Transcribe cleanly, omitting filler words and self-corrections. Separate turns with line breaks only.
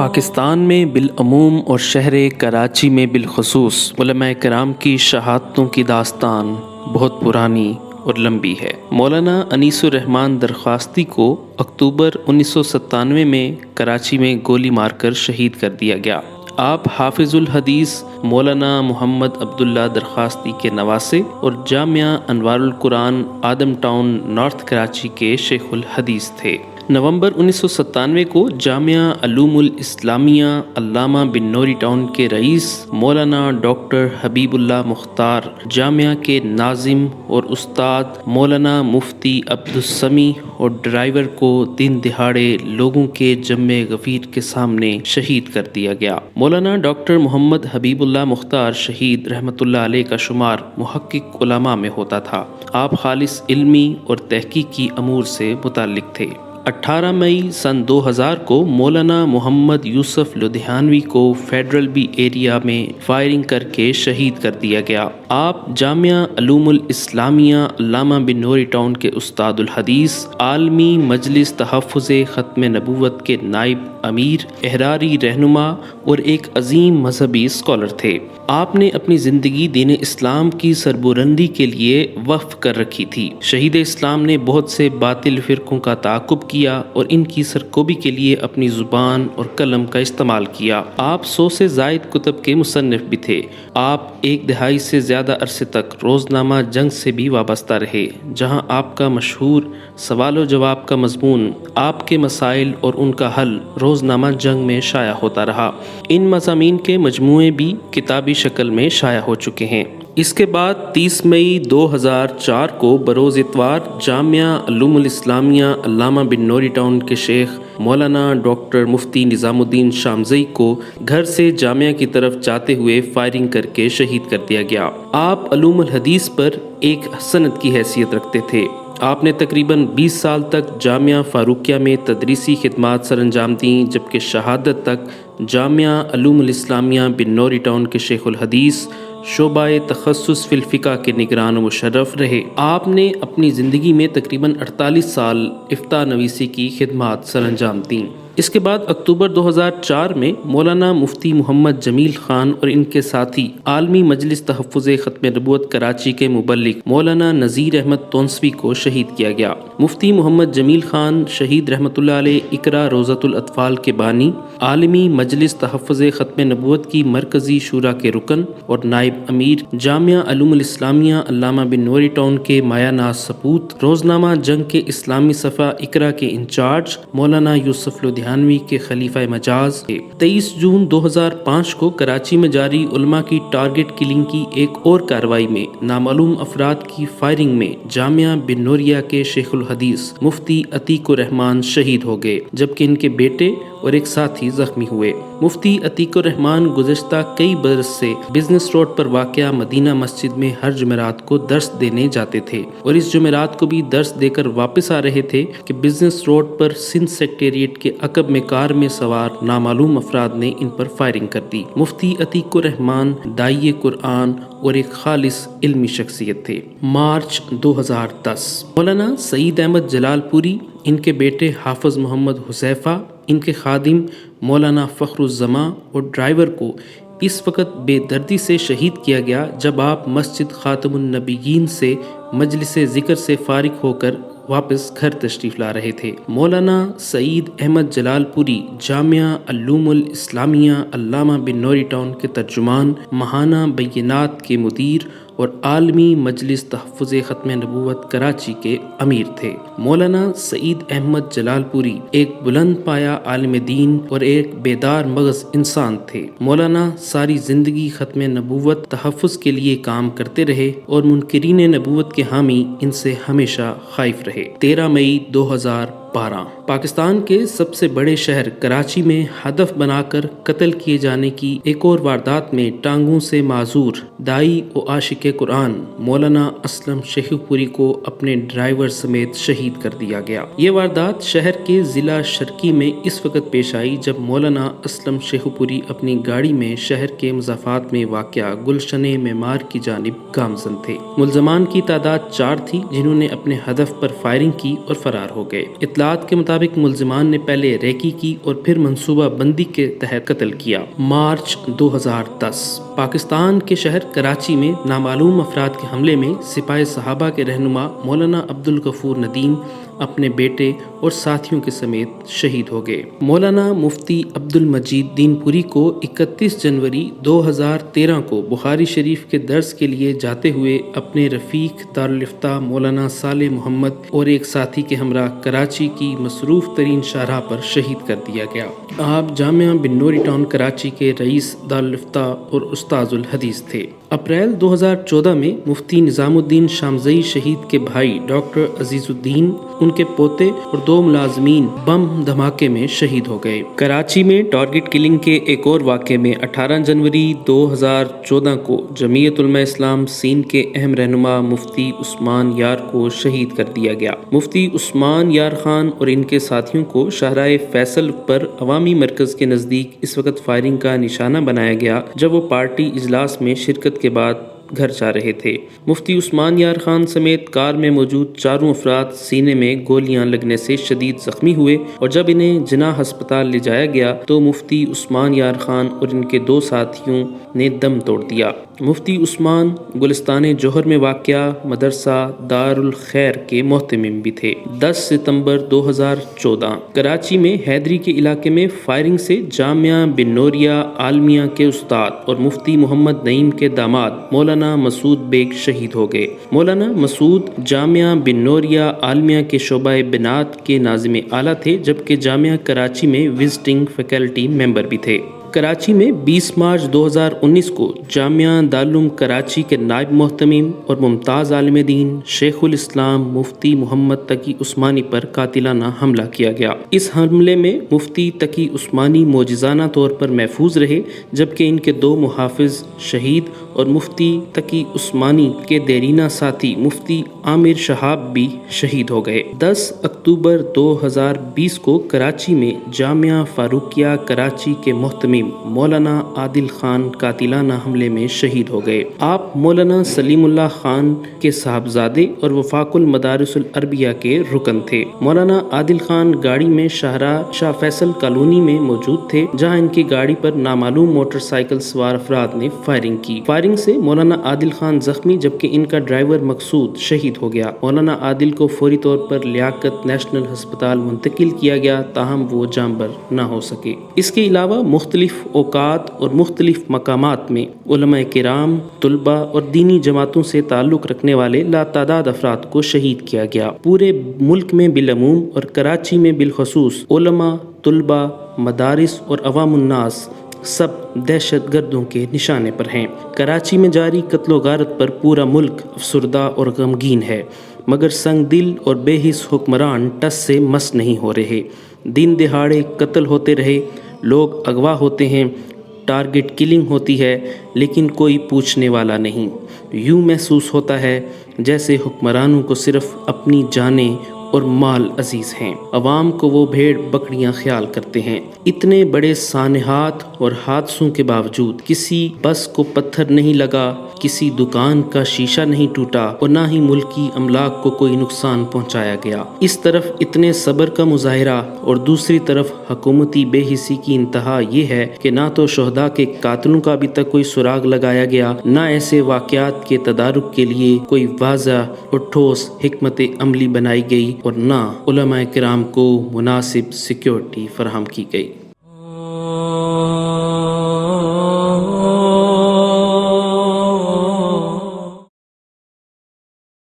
پاکستان میں بالعموم اور شہر کراچی میں بالخصوص علماء کرام کی شہادتوں کی داستان بہت پرانی اور لمبی ہے۔ مولانا انیس الرحمن درخواستی کو اکتوبر 1997 میں کراچی میں گولی مار کر شہید کر دیا گیا۔ آپ حافظ الحدیث مولانا محمد عبداللہ درخواستی کے نواسے اور جامعہ انوار القرآن آدم ٹاؤن نارتھ کراچی کے شیخ الحدیث تھے۔ نومبر 1997 کو جامعہ علوم الاسلامیہ علامہ بن نوری ٹاؤن کے رئیس مولانا ڈاکٹر حبیب اللہ مختار، جامعہ کے ناظم اور استاد مولانا مفتی عبدالسمیع اور ڈرائیور کو دن دہاڑے لوگوں کے جمع غفیر کے سامنے شہید کر دیا گیا۔ مولانا ڈاکٹر محمد حبیب اللہ مختار شہید رحمۃ اللہ علیہ کا شمار محقق علماء میں ہوتا تھا۔ آپ خالص علمی اور تحقیقی امور سے متعلق تھے۔ 18 مئی سن 2000 کو مولانا محمد یوسف لدھیانوی کو فیڈرل بی ایریا میں فائرنگ کر کے شہید کر دیا گیا۔ آپ جامعہ علوم الاسلامیہ علامہ بن نوری ٹاؤن کے استاد الحدیث، عالمی مجلس تحفظ ختم نبوت کے نائب امیر، احراری رہنما اور ایک عظیم مذہبی اسکالر تھے۔ آپ نے اپنی زندگی دین اسلام کی سربلندی کے لیے وقف کر رکھی تھی۔ شہید اسلام نے بہت سے باطل فرقوں کا تعاقب کیا اور ان کی سرکوبی کے لیے اپنی زبان اور قلم کا استعمال کیا۔ آپ 100 سے زائد کتب کے مصنف بھی تھے۔ آپ ایک دہائی سے زیادہ عرصے تک روزنامہ جنگ سے بھی وابستہ رہے، جہاں آپ کا مشہور سوال و جواب کا مضمون آپ کے مسائل اور ان کا حل روزنامہ جنگ میں شائع ہوتا رہا۔ ان مضامین کے مجموعے بھی کتابی شکل میں شائع ہو چکے ہیں۔ اس کے بعد 30 مئی 2004 کو بروز اتوار جامعہ علوم الاسلامیہ علامہ بن نوری ٹاؤن کے شیخ مولانا ڈاکٹر مفتی نظام الدین شامزئی کو گھر سے جامعہ کی طرف جاتے ہوئے فائرنگ کر کے شہید کر دیا گیا۔ آپ علوم الحدیث پر ایک سند کی حیثیت رکھتے تھے۔ آپ نے تقریباً 20 سال تک جامعہ فاروقیہ میں تدریسی خدمات سر انجام دیں، جبکہ شہادت تک جامعہ علوم الاسلامیہ بن نوری ٹاؤن کے شیخ الحدیث شعبہ تخصص فی الفقہ کے نگران و مشرف رہے۔ آپ نے اپنی زندگی میں تقریباً 48 سال افتاء نویسی کی خدمات سر انجام دیں۔ اس کے بعد اکتوبر 2004 میں مولانا مفتی محمد جمیل خان اور ان کے ساتھی عالمی مجلس تحفظ ختم نبوت کراچی کے مبلغ مولانا نذیر احمد تونسوی کو شہید کیا گیا۔ مفتی محمد جمیل خان شہید رحمۃ اللہ علیہ اقرا روضۃ الاطفال کے بانی، عالمی مجلس تحفظ ختم نبوت کی مرکزی شورا کے رکن اور نائب امیر، جامعہ علوم الاسلامیہ علامہ بن نوری ٹاؤن کے مایہ ناز سپوت، روزنامہ جنگ کے اسلامی صفحہ اقرا کے انچارج، مولانا یوسف لدھیانوی کے خلیفہ مجاز۔ 23 جون 2005 کو کراچی میں جاری علماء کی ٹارگٹ کلنگ کی ایک اور کارروائی میں نامعلوم افراد کی فائرنگ میں جامعہ بن نوریہ کے شیخ الحدیث مفتی عتیق الرحمن شہید ہو گئے، جبکہ ان کے بیٹے اور ایک ساتھی زخمی ہوئے۔ مفتی عتیق الرحمن گزشتہ کئی برس سے بزنس روڈ پر واقع مدینہ مسجد میں ہر جمعرات کو درس دینے جاتے تھے، اور اس جمعرات کو بھی درس دے کر واپس آ رہے تھے کہ بزنس روڈ پر سندھ سیکریٹریٹ کے عقب میں کار میں سوار نامعلوم افراد نے ان پر فائرنگ کر دی۔ مفتی عتیق الرحمن داعی قرآن اور ایک خالص علمی شخصیت تھے۔ مارچ 2010 مولانا سعید احمد جلال پوری، ان کے بیٹے حافظ محمد حذیفہ، ان کے خادم مولانا فخر الزماں اور ڈرائیور کو اس وقت بے دردی سے شہید کیا گیا جب آپ مسجد خاتم النبیین سے مجلس ذکر سے فارغ ہو کر واپس گھر تشریف لا رہے تھے۔ مولانا سعید احمد جلال پوری جامعہ علوم الاسلامیہ علامہ بن نوری ٹاؤن کے ترجمان، ماہانہ بینات کے مدیر اور عالمی مجلس تحفظ ختم نبوت کراچی کے امیر تھے۔ مولانا سعید احمد جلال پوری ایک بلند پایہ عالم دین اور ایک بیدار مغز انسان تھے۔ مولانا ساری زندگی ختم نبوت تحفظ کے لیے کام کرتے رہے اور منکرین نبوت کے حامی ان سے ہمیشہ خائف رہے۔ 13 مئی 2012 پاکستان کے سب سے بڑے شہر کراچی میں ہدف بنا کر قتل کیے جانے کی ایک اور واردات میں ٹانگوں سے معذور داعی و عاشق قرآن مولانا اسلم شیخو پوری کو اپنے ڈرائیور سمیت شہید کر دیا گیا۔ یہ واردات شہر کے ضلع شرقی میں اس وقت پیش آئی جب مولانا اسلم شیخو پوری اپنی گاڑی میں شہر کے مضافات میں واقع گلشن معمار کی جانب گامزن تھے۔ ملزمان کی تعداد 4 تھی، جنہوں نے اپنے ہدف پر فائرنگ کی اور فرار ہو گئے۔ اطلاع تفصیلات کے مطابق ملزمان نے پہلے ریکی کی اور پھر منصوبہ بندی کے تحت قتل کیا۔ مارچ 2010 پاکستان کے شہر کراچی میں نامعلوم افراد کے حملے میں سپاہ صحابہ کے رہنما مولانا عبدالغفور ندیم اپنے بیٹے اور ساتھیوں کے سمیت شہید ہو گئے۔ مولانا مفتی عبدالمجید دین پوری کو 31 جنوری 2013 کو بخاری شریف کے درس کے لیے جاتے ہوئے اپنے رفیق دارالفتہ مولانا صالح محمد اور ایک ساتھی کے ہمراہ کراچی کی مصروف ترین شاہراہ پر شہید کر دیا گیا۔ آپ جامعہ بن نوری ٹاؤن کراچی کے رئیس دارالفتہ اور استاذ الحدیث تھے۔ اپریل 2014 میں مفتی نظام الدین شامزئی شہید کے بھائی ڈاکٹر عزیز الدین، ان کے پوتے اور 2 ملازمین بم دھماکے میں شہید ہو گئے۔ کراچی میں ٹارگٹ کلنگ کے ایک اور واقعے میں 18 جنوری 2014 کو جمعیت علماء اسلام سندھ کے اہم رہنما مفتی عثمان یار کو شہید کر دیا گیا۔ مفتی عثمان یار خان اور ان کے ساتھیوں کو شاہراہ فیصل پر عوامی مرکز کے نزدیک اس وقت فائرنگ کا نشانہ بنایا گیا جب وہ پارٹی اجلاس میں شرکت کے بعد گھر جا رہے تھے۔ مفتی عثمان یار خان سمیت کار میں موجود 4 افراد سینے میں گولیاں لگنے سے شدید زخمی ہوئے اور جب انہیں جناح ہسپتال لے جایا گیا تو مفتی عثمان یار خان اور ان کے 2 ساتھیوں نے دم توڑ دیا۔ مفتی عثمان گلستان جوہر میں واقع مدرسہ دارالخیر کے محتمم بھی تھے۔ 10 ستمبر 2014 کراچی میں حیدری کے علاقے میں فائرنگ سے جامعہ بن نوریہ عالمیہ کے استاد اور مفتی محمد نعیم کے داماد مولانا مسعود بیگ شہید ہو گئے۔ مولانا مسعود جامعہ بن نوریہ عالمیہ کے شعبہ بنات کے ناظم اعلیٰ تھے، جبکہ جامعہ کراچی میں وزٹنگ فیکلٹی ممبر بھی تھے۔ کراچی میں 20 مارچ 2019 کو جامعہ دارالعلوم کراچی کے نائب محتمم اور ممتاز عالم دین شیخ الاسلام مفتی محمد تقی عثمانی پر قاتلانہ حملہ کیا گیا۔ اس حملے میں مفتی تقی عثمانی معجزانہ طور پر محفوظ رہے، جبکہ ان کے 2 محافظ شہید اور مفتی تقی عثمانی کے دیرینہ ساتھی مفتی عامر شہاب بھی شہید ہو گئے۔ 10 اکتوبر 2020 کو کراچی میں جامعہ فاروقیہ کراچی کے محتمم مولانا عادل خان قاتلانہ حملے میں شہید ہو گئے۔ آپ مولانا سلیم اللہ خان کے صاحبزادے اور وفاق المدارس العربیہ کے رکن تھے۔ مولانا عادل خان گاڑی میں شاہراہ شاہ فیصل کالونی میں موجود تھے، جہاں ان کی گاڑی پر نامعلوم موٹر سائیکل سوار افراد نے فائرنگ کی۔ فائرنگ سے مولانا عادل خان زخمی جبکہ ان کا ڈرائیور مقصود شہید ہو گیا۔ مولانا عادل کو فوری طور پر لیاقت نیشنل ہسپتال منتقل کیا گیا، تاہم وہ جاں بر نہ ہو سکے۔ اس کے علاوہ مختلف اوقات اور مختلف مقامات میں علماء کرام، طلباء اور دینی جماعتوں سے تعلق رکھنے والے لاتعداد افراد کو شہید کیا گیا۔ پورے ملک میں بالعموم اور کراچی میں بالخصوص علماء، طلباء، مدارس اور عوام الناس سب دہشت گردوں کے نشانے پر ہیں۔ کراچی میں جاری قتل و غارت پر پورا ملک افسردہ اور غمگین ہے، مگر سنگ دل اور بے حس حکمران ٹس سے مس نہیں ہو رہے۔ دن دہاڑے قتل ہوتے رہے، لوگ اغوا ہوتے ہیں، ٹارگٹ کلنگ ہوتی ہے، لیکن کوئی پوچھنے والا نہیں۔ یوں محسوس ہوتا ہے جیسے حکمرانوں کو صرف اپنی جانیں اور مال عزیز ہیں، عوام کو وہ بھیڑ بکریاں خیال کرتے ہیں۔ اتنے بڑے سانحات اور حادثوں کے باوجود کسی بس کو پتھر نہیں لگا، کسی دکان کا شیشہ نہیں ٹوٹا اور نہ ہی ملکی املاک کو کوئی نقصان پہنچایا گیا۔ اس طرف اتنے صبر کا مظاہرہ اور دوسری طرف حکومتی بے حسی کی انتہا یہ ہے کہ نہ تو شہداء کے قاتلوں کا ابھی تک کوئی سراغ لگایا گیا، نہ ایسے واقعات کے تدارک کے لیے کوئی واضح اور ٹھوس حکمت عملی بنائی گئی اور نہ علماء کرام کو مناسب سیکیورٹی فراہم کی گئی۔